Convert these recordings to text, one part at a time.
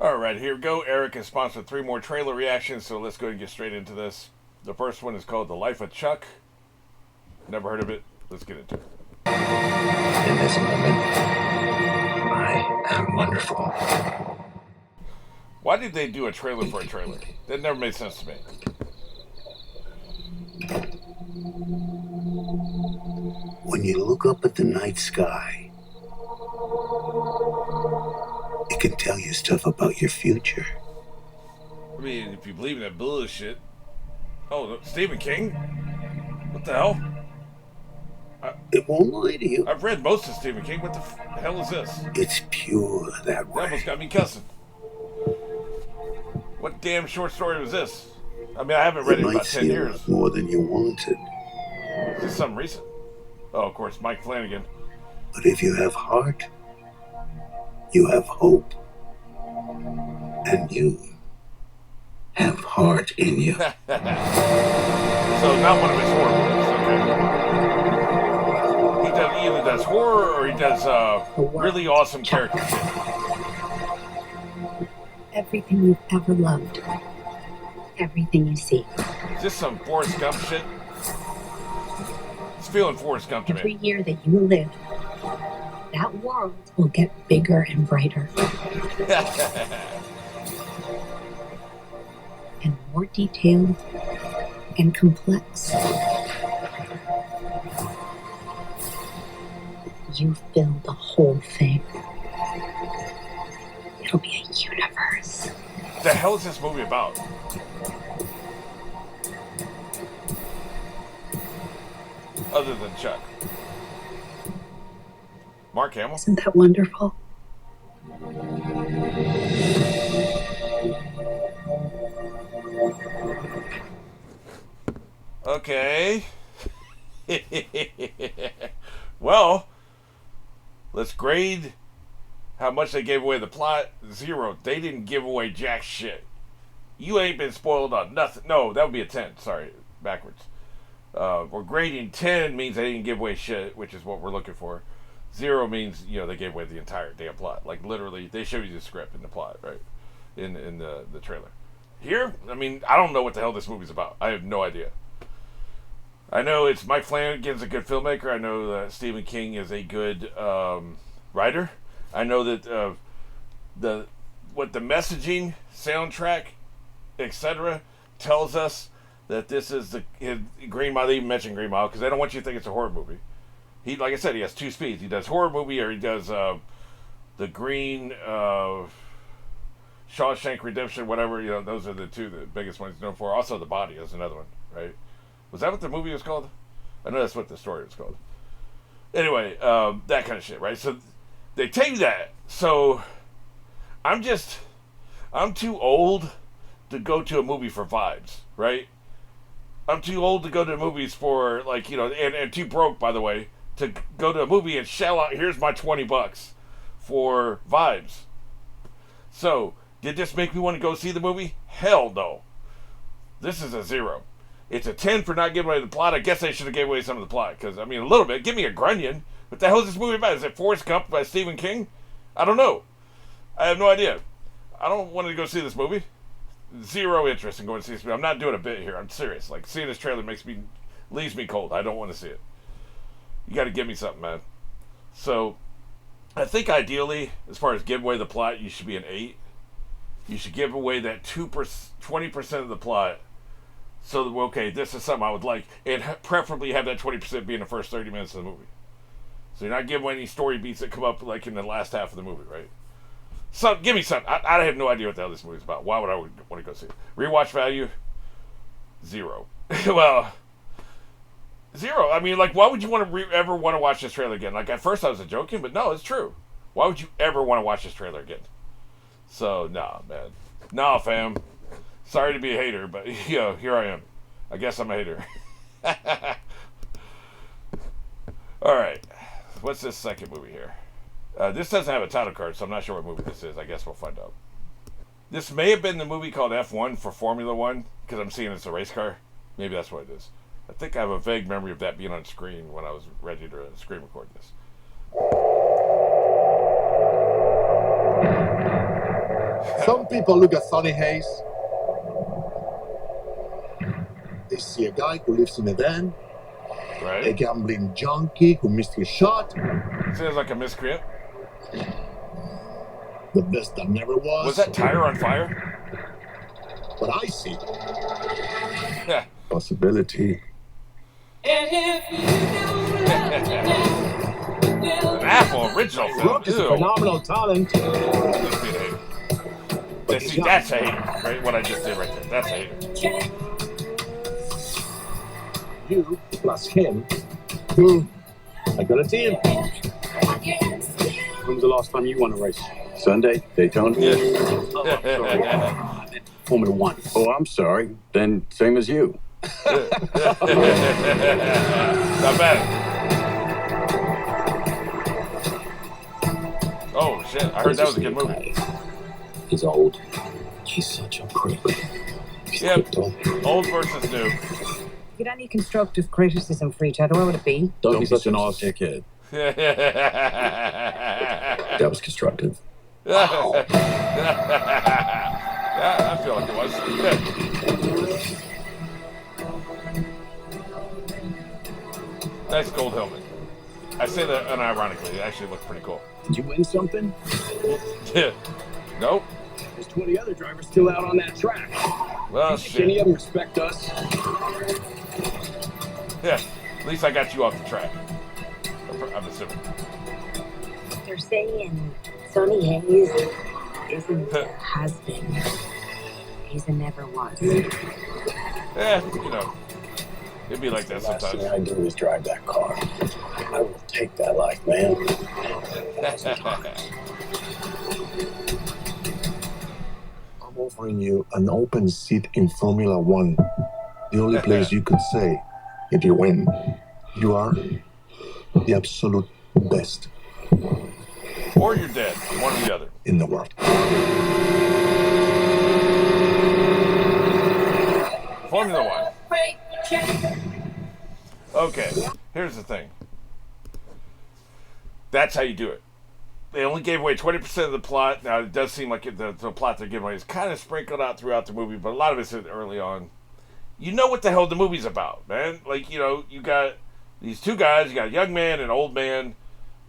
Alright, here we go. Eric has sponsored 3 more trailer reactions, so let's go and get straight into this. The first one is called The Life of Chuck. Never heard of it. Let's get into it. In this moment, I am wonderful. Why did they do a trailer for a trailer? That never made sense to me. When you look up at the night sky, it can tell you stuff about your future. I mean, if you believe in that bullshit. Oh, Stephen King? What the hell? It won't lie to you. I've read most of Stephen King. What the hell is this? It's pure that way. That almost got me cussing. What damn short story was this? I mean, I haven't read it in about 10 years. More than you wanted. Is this something recent? Oh, of course, Mike Flanagan. But if you have heart, you have hope. And you have heart in you. So, not one of his horror movies, okay. He either does horror or he does really awesome character shit. Everything you've ever loved. Everything you see. Is this some Forrest Gump shit? It's feeling Forrest Gump to me. Every year that you live, that world will get bigger and brighter. And more detailed and complex. You fill the whole thing. It'll be a universe. The hell is this movie about? Other than Chuck. Mark Hamill? Isn't that wonderful? Okay. Well, let's grade how much they gave away the plot. 0. They didn't give away jack shit. You ain't been spoiled on nothing. No, that would be a 10. Sorry, backwards. We're grading 10 means they didn't give away shit, which is what we're looking for. 0 means, they gave away the entire damn plot. Like, literally, they show you the script and the plot, right? In the trailer. Here, I mean, I don't know what the hell this movie's about. I have no idea. I know it's Mike Flanagan's a good filmmaker. I know that Stephen King is a good writer. I know that the messaging, soundtrack, etc. tells us that this is the Green Mile. They even mentioned Green Mile because they don't want you to think it's a horror movie. He, like I said, he has 2 speeds. He does horror movie or he does the Green Shawshank Redemption, whatever. Those are the 2 the biggest ones he's known for. Also, The Body is another one, right? Was that what the movie was called? I know that's what the story was called. Anyway, that kind of shit, right? So they take that. So I'm too old to go to a movie for vibes, right? I'm too old to go to movies for and too broke, by the way, to go to a movie and shell out, here's my $20 for vibes. So, did this make me want to go see the movie? Hell no. This is a 0. It's a 10 for not giving away the plot. I guess they should have gave away some of the plot. Because, I mean, a little bit. Give me a grunion. What the hell is this movie about? Is it Forrest Gump by Stephen King? I don't know. I have no idea. I don't want to go see this movie. 0 interest in going to see this movie. I'm not doing a bit here. I'm serious. Like, seeing this trailer leaves me cold. I don't want to see it. You got to give me something, man. So, I think ideally, as far as give away the plot, you should be an 8. You should give away that 20% of the plot. So, okay, this is something I would like. And preferably have that 20% be in the first 30 minutes of the movie. So you're not giving away any story beats that come up like in the last half of the movie, right? So, give me something. I have no idea what the hell this movie's about. Why would I want to go see it? Rewatch value? 0. Well, 0. I mean, like, why would you ever want to watch this trailer again? Like, at first I was joking, but no, it's true. Why would you ever want to watch this trailer again? So, nah, man. Nah, fam. Sorry to be a hater, but, here I am. I guess I'm a hater. Alright. What's this second movie here? This doesn't have a title card, so I'm not sure what movie this is. I guess we'll find out. This may have been the movie called F1 for Formula One, because I'm seeing it's a race car. Maybe that's what it is. I think I have a vague memory of that being on screen when I was ready to screen record this. Some people look at Sonny Hayes. They see a guy who lives in a van, Right. a gambling junkie who missed his shot. Sounds like a miscreant. The best that never was. Was that tire on fire? But I see Yeah. possibility. An Apple original film. Brooke is a Ew. phenomenal talent. Just being a hater. Yeah, see, that's a hater, right? What I just did right there. That's a hater. You plus him. Boom. I got a team. When's the last time you won a race? Sunday, Daytona. Yeah. Formula One. Oh, I'm sorry. Then same as you. Not bad. Oh shit! I heard that was a good movie. He's old. He's such a prick. Yep. Old versus new. If you had any constructive criticism for each other, what would it be? Don't be such an ass dickhead. That was constructive. Yeah, I feel like it was. Yeah. Nice gold helmet. I say that unironically. It actually looked pretty cool. Did you win something? Yeah. Nope. There's 20 other drivers still out on that track. Well, Can any shit. of them respect us? Yeah. At least I got you off the track. I'm assuming. They're saying Sonny Hayes isn't a husband. He's a never was. Yeah, you know. It'd be like that Last thing sometimes. I do is drive that car. I will take that life, man. I'm offering you an open seat in Formula One. The only place you could say, if you win, you are the absolute best Or you're dead. One or the other. in the world. Formula One. Okay, here's the thing. That's how you do it. They only gave away 20% of the plot. Now, it does seem like the plot they're giving away is kind of sprinkled out throughout the movie, but a lot of it's early on. You know what the hell the movie's about, man. Like, you know, you got these two guys. You got a young man and an old man,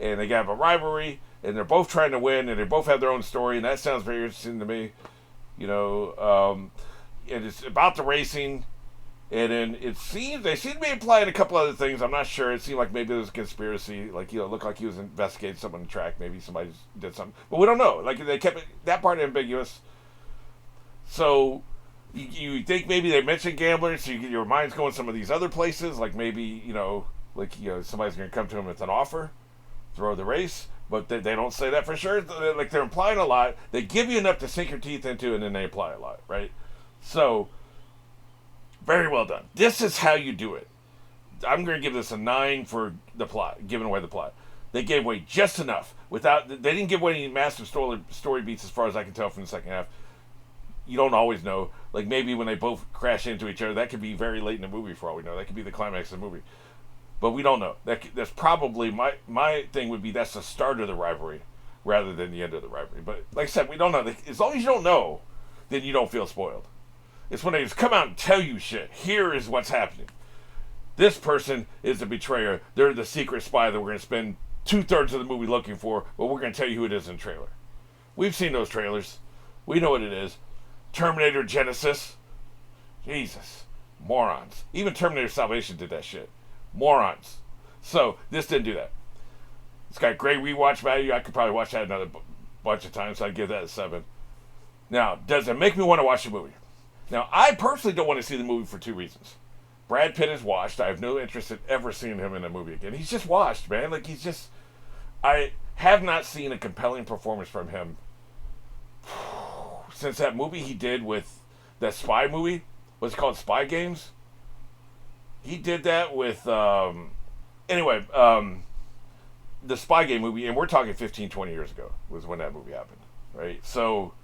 and they have a rivalry, and they're both trying to win, and they both have their own story, and that sounds very interesting to me. You know, and it's about the racing. And then they seem to be implying a couple other things. I'm not sure. It seemed like maybe there was a conspiracy. Like, you know, it looked like he was investigating something on the track. Maybe somebody did something. But we don't know. Like, they kept that part ambiguous. So, you think maybe they mentioned gamblers, so your mind's going some of these other places. Like, maybe, you know, somebody's going to come to him with an offer, throw the race. But they don't say that for sure. Like, they're implying a lot. They give you enough to sink your teeth into, and then they imply a lot, right? So, very well done. This is how you do it. I'm going to give this a 9 for the plot, giving away the plot. They gave away just enough. They didn't give away any massive story beats as far as I can tell from the second half. You don't always know. Like, maybe when they both crash into each other, that could be very late in the movie for all we know. That could be the climax of the movie. But we don't know. That's probably, my thing would be that's the start of the rivalry rather than the end of the rivalry. But like I said, we don't know. As long as you don't know, then you don't feel spoiled. It's when they just come out and tell you shit. Here is what's happening. This person is the betrayer. They're the secret spy that we're going to spend 2/3 of the movie looking for, but we're going to tell you who it is in the trailer. We've seen those trailers. We know what it is. Terminator Genesis. Jesus. Morons. Even Terminator Salvation did that shit. Morons. So, this didn't do that. It's got great rewatch value. I could probably watch that another bunch of times, so I'd give that a 7. Now, does it make me want to watch the movie? Now, I personally don't want to see the movie for 2 reasons. Brad Pitt is washed. I have no interest in ever seeing him in a movie again. He's just washed, man. Like, I have not seen a compelling performance from him since that movie he did with that spy movie. What's it called? Spy Games? He did that with, the Spy Game movie, and we're talking 15, 20 years ago was when that movie happened, right? So,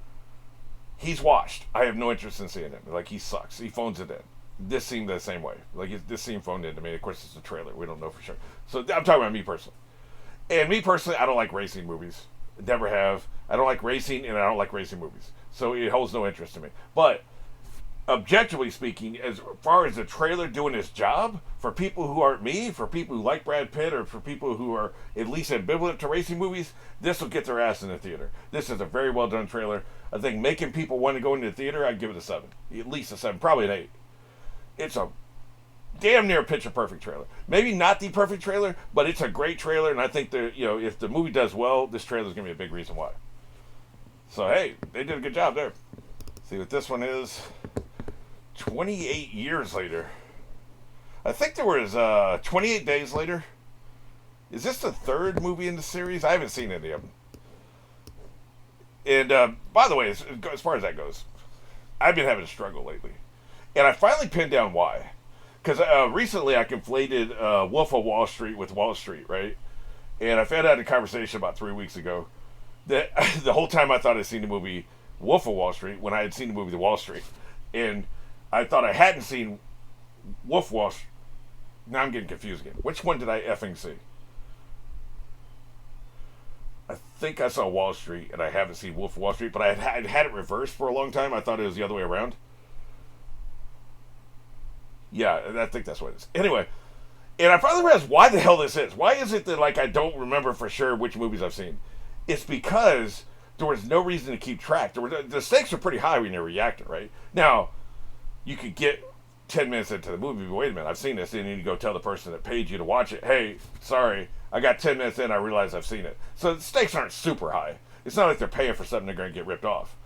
he's washed. I have no interest in seeing him. Like, he sucks. He phones it in. This seemed the same way. Like, this seemed phoned in to me. Of course, it's a trailer. We don't know for sure. So, I'm talking about me personally. And me personally, I don't like racing movies. Never have. I don't like racing, and I don't like racing movies. so it holds no interest to me. But objectively speaking, as far as the trailer doing its job, for people who aren't me, for people who like Brad Pitt, or for people who are at least ambivalent to racing movies, this will get their ass in the theater. This is a very well done trailer. I think making people want to go into the theater, I'd give it a 7. At least a 7, probably an 8. It's a damn near picture perfect trailer. Maybe not the perfect trailer, but it's a great trailer, and I think that, you know, if the movie does well, this trailer is going to be a big reason why. So hey, they did a good job there. See what this one is. 28 years later. I think there was 28 days later. Is this the third movie in the series? I haven't seen any of them. And by the way, as far as that goes, I've been having a struggle lately. And I finally pinned down why. Because recently I conflated Wolf of Wall Street with Wall Street, right? And I found out in a conversation about 3 weeks ago that the whole time I thought I'd seen the movie Wolf of Wall Street when I had seen the movie The Wall Street. And I thought I hadn't seen Wolf Wall Street. Now I'm getting confused again. Which one did I effing see? I think I saw Wall Street, and I haven't seen Wolf of Wall Street, but I'd had it reversed for a long time. I thought it was the other way around. Yeah, I think that's what it is. Anyway, and I finally realized why the hell this is. Why is it that, like, I don't remember for sure which movies I've seen? It's because there was no reason to keep track. The stakes are pretty high when you're reacting, right? Now, you could get 10 minutes into the movie, but wait a minute, I've seen this, and you need to go tell the person that paid you to watch it, hey, sorry, I got 10 minutes in, I realize I've seen it. So the stakes aren't super high. It's not like they're paying for something they're going to get ripped off.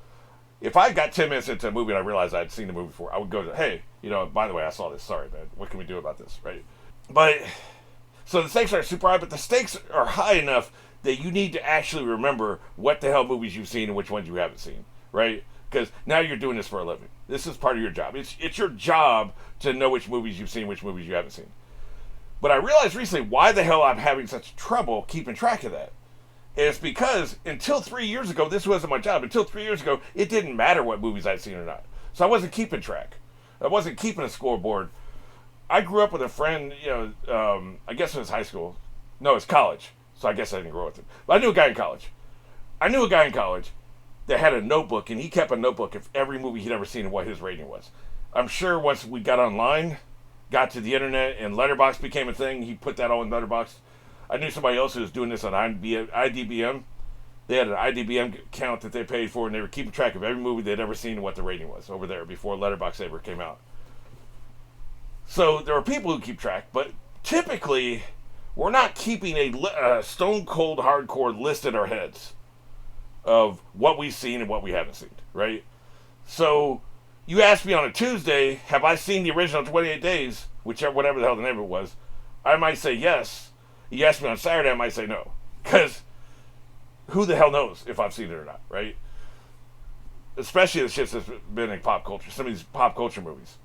If I got 10 minutes into a movie and I realized I'd seen the movie before, I would go to, hey, you know, by the way, I saw this, sorry, man, what can we do about this, right? But, so the stakes aren't super high, but the stakes are high enough that you need to actually remember what the hell movies you've seen and which ones you haven't seen, right? Because now you're doing this for a living. This is part of your job. It's your job to know which movies you've seen, which movies you haven't seen. But I realized recently why the hell I'm having such trouble keeping track of that. And it's because until 3 years ago, this wasn't my job. Until 3 years ago, it didn't matter what movies I'd seen or not. So I wasn't keeping track. I wasn't keeping a scoreboard. I grew up with a friend, you know, I guess it was high school. No, it's college. So I guess I didn't grow with him. But I knew a guy in college. That had a notebook, and he kept a notebook of every movie he'd ever seen and what his rating was. I'm sure once we got online, got to the internet, and Letterboxd became a thing, he put that all in Letterboxd. I knew somebody else who was doing this on IDBM. They had an IDBM account that they paid for, and they were keeping track of every movie they'd ever seen and what the rating was over there before Letterboxd ever came out. So there are people who keep track, but typically we're not keeping a stone cold hardcore list in our heads of what we've seen and what we haven't seen, right? So you asked me on a Tuesday, have I seen the original 28 Days, whatever the hell the name of it was, I might say yes. You asked me on Saturday, I might say no. Because who the hell knows if I've seen it or not, right? Especially the shit that's been in pop culture, some of these pop culture movies.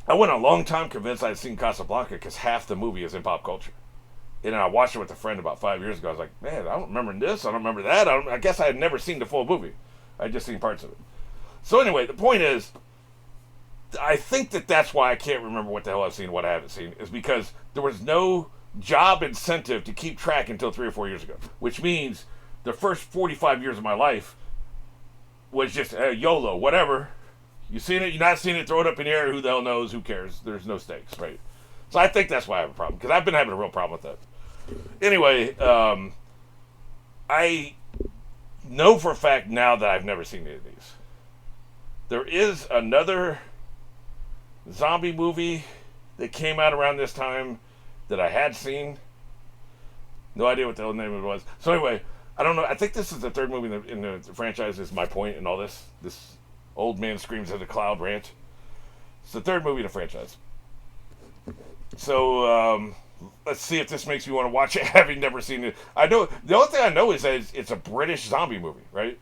I went a long time convinced I'd seen Casablanca because half the movie is in pop culture. And I watched it with a friend about 5 years ago. I was like, man, I don't remember this. I don't remember that. I guess I had never seen the full movie. I just seen parts of it. So anyway, the point is, I think that's why I can't remember what the hell I've seen and what I haven't seen, is because there was no job incentive to keep track until 3 or 4 years ago. Which means the first 45 years of my life was just YOLO, whatever. You seen it, you not seen it, throw it up in the air, who the hell knows, who cares? There's no stakes, right? So I think that's why I have a problem, because I've been having a real problem with that. Anyway, I know for a fact now that I've never seen any of these. There is another zombie movie that came out around this time that I had seen. No idea what the hell name of it was. So anyway, I don't know. I think this is the third movie in the franchise, is my point in all this. This old man screams at a cloud rant. It's the third movie in the franchise. So, let's see if this makes me want to watch it, having never seen it. I know, the only thing I know is that it's a British zombie movie, right?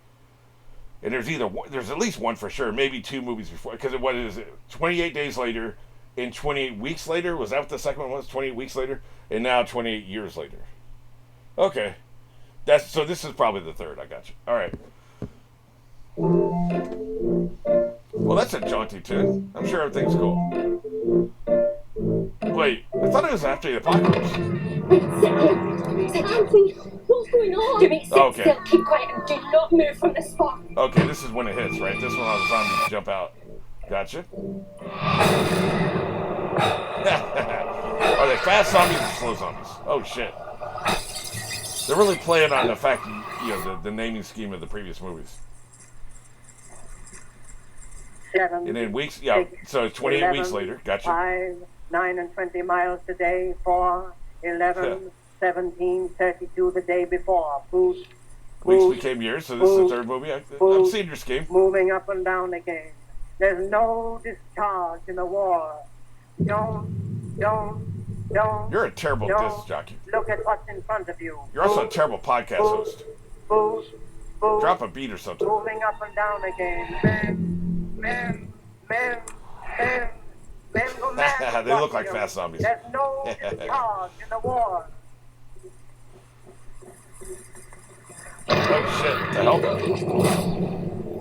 And there's at least one for sure, maybe two movies before, because what is it, 28 Days Later and 28 Weeks Later? Was that what the second one was? 28 Weeks Later? And now 28 Years Later. Okay. So this is probably the third, I got you. Alright. Well, that's a jaunty tune. I'm sure everything's cool. Wait, I thought it was after the apocalypse. Something will going on? Jimmy, sit Okay. still, keep quiet, and do not move from the spot. Okay, this is when it hits, right? This one all the zombies jump out. Gotcha. Are they fast zombies or slow zombies? Oh shit. They're really playing on the fact, the naming scheme of the previous movies. 7, And then weeks, 6, so 28 11, weeks later, gotcha. 5, 9 and 20 miles today, 4, 11, 17, 32 the day before. Food, Weeks became years, so this is the third movie. I've seen your scheme. moving up and down again. There's no discharge in the war. Don't. You're a terrible disc jockey. Look at what's in front of you. You're also a terrible podcast host. Food, Drop a beat or something. moving up and down again. Men go mad. They look like fast zombies. There's no discharge in the war. Oh shit, what the hell?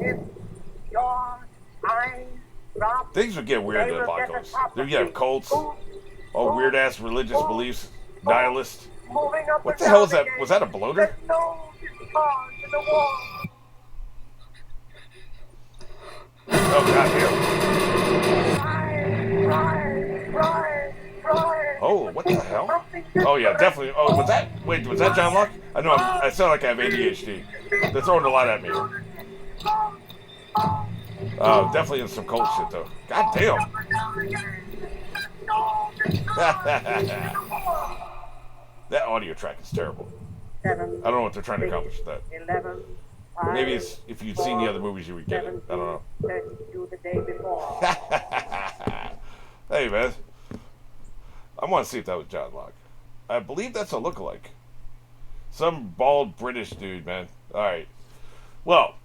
If your eyes drop, Things would get weird in the apocalypse. Then you have cults, all weird ass religious beliefs, nihilists. moving up What and the hell down is that? again. Was that a bloater? There's no discharge in the war. Oh goddamn. Oh, what the hell? Oh yeah, definitely. Oh, was that John Locke? I know, I sound like I have ADHD. They're throwing a lot at me. Definitely in some cult shit though. God damn. That audio track is terrible. 7, I don't know what they're trying to accomplish with that. 11, Maybe it's if you'd seen the other movies you would get it. I don't know. 32 the day before. Hey man, I want to see if that was John Locke. I believe that's a lookalike. Some bald British dude, man. All right. Well,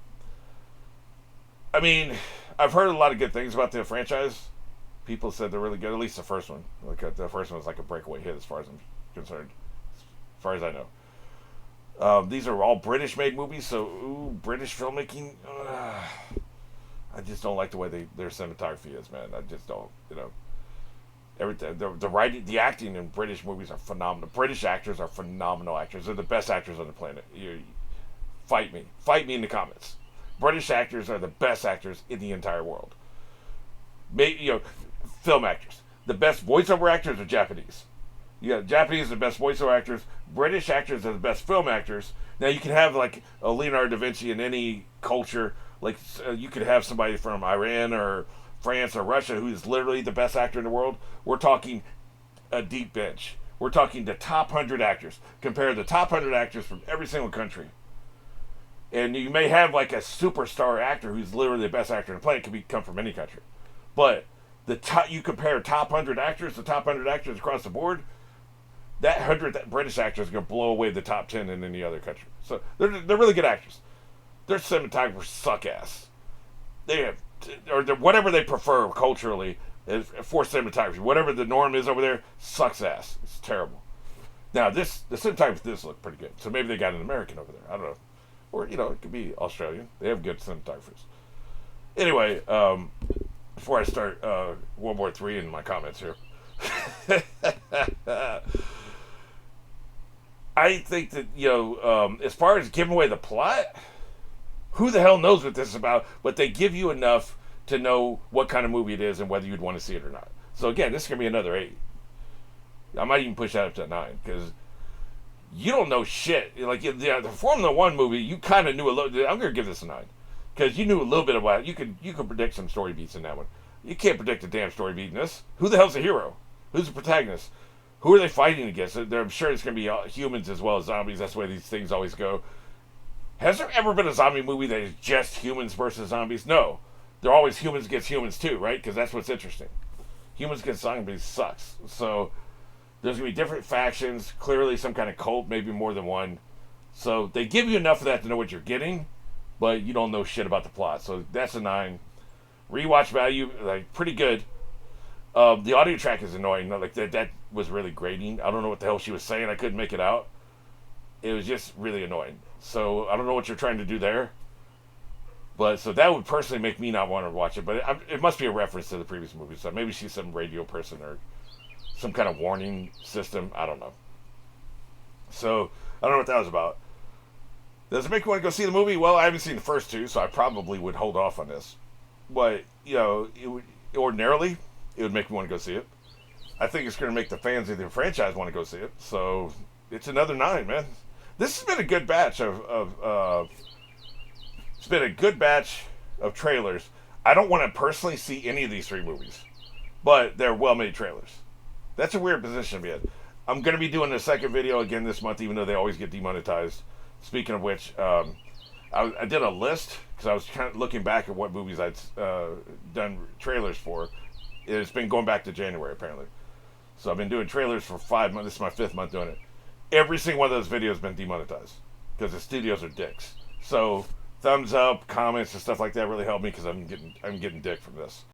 I mean, I've heard a lot of good things about the franchise. People said they're really good. At least the first one. Like the first one was like a breakaway hit, as far as I'm concerned. As far as I know. These are all British-made movies, so British filmmaking. I just don't like the way their cinematography is, man. I just don't, everything. The writing, the acting in British movies are phenomenal. British actors are phenomenal actors. They're the best actors on the planet. Fight me in the comments. British actors are the best actors in the entire world. Film actors. The best voiceover actors are Japanese. Japanese are the best voiceover actors. British actors are the best film actors. Now you can have like a Leonardo da Vinci in any culture. Like you could have somebody from Iran or France or Russia who is literally the best actor in the world. We're talking a deep bench. We're talking the top 100 actors. Compare the top 100 actors from every single country. And you may have like a superstar actor who's literally the best actor in the planet. It could come from any country. But you compare top 100 actors to top 100 actors across the board, that 100 British actors are going to blow away the top 10 in any other country. So they're really good actors. Their cinematographers suck ass. They have, or whatever they prefer culturally for cinematography. Whatever the norm is over there, sucks ass. It's terrible. Now the cinematography for this look pretty good. So maybe they got an American over there. I don't know. Or, it could be Australian. They have good cinematographers. Anyway, before I start World War III in my comments here. I think that, as far as giving away the plot, who the hell knows what this is about, but they give you enough to know what kind of movie it is and whether you'd want to see it or not. So again, this is going to be another 8. I might even push that up to 9, because you don't know shit. Like the Formula 1 movie, you kind of knew a little. I'm going to give this a 9, because you knew a little bit about it. You could predict some story beats in that one. You can't predict a damn story beat in this. Who the hell's the hero? Who's the protagonist? Who are they fighting against? I'm sure it's going to be humans as well as zombies. That's the way these things always go. Has there ever been a zombie movie that is just humans versus zombies? No. They're always humans against humans too, right? Because that's what's interesting. Humans against zombies sucks. So there's going to be different factions. Clearly some kind of cult, maybe more than one. So they give you enough of that to know what you're getting, but you don't know shit about the plot. So that's a 9. Rewatch value, like, pretty good. The audio track is annoying. Like that was really grating. I don't know what the hell she was saying. I couldn't make it out. It was just really annoying. So I don't know what you're trying to do there. But so that would personally make me not want to watch it. But it must be a reference to the previous movie. So maybe she's some radio person or some kind of warning system. I don't know. So I don't know what that was about. Does it make me want to go see the movie? Well, I haven't seen the first two, so I probably would hold off on this. But, ordinarily, it would make me want to go see it. I think it's going to make the fans of the franchise want to go see it. So, it's another 9, man. This has been a good batch it's been a good batch of trailers. I don't want to personally see any of these 3 movies, but they're well-made trailers. That's a weird position to be in. I'm going to be doing a second video again this month, even though they always get demonetized. Speaking of which, I did a list because I was kind of looking back at what movies I'd done trailers for. It's been going back to January, apparently. So I've been doing trailers for 5 months. This is my 5th month doing it. Every single one of those videos has been demonetized because the studios are dicks. So thumbs up, comments, and stuff like that really help me because I'm getting dick from this.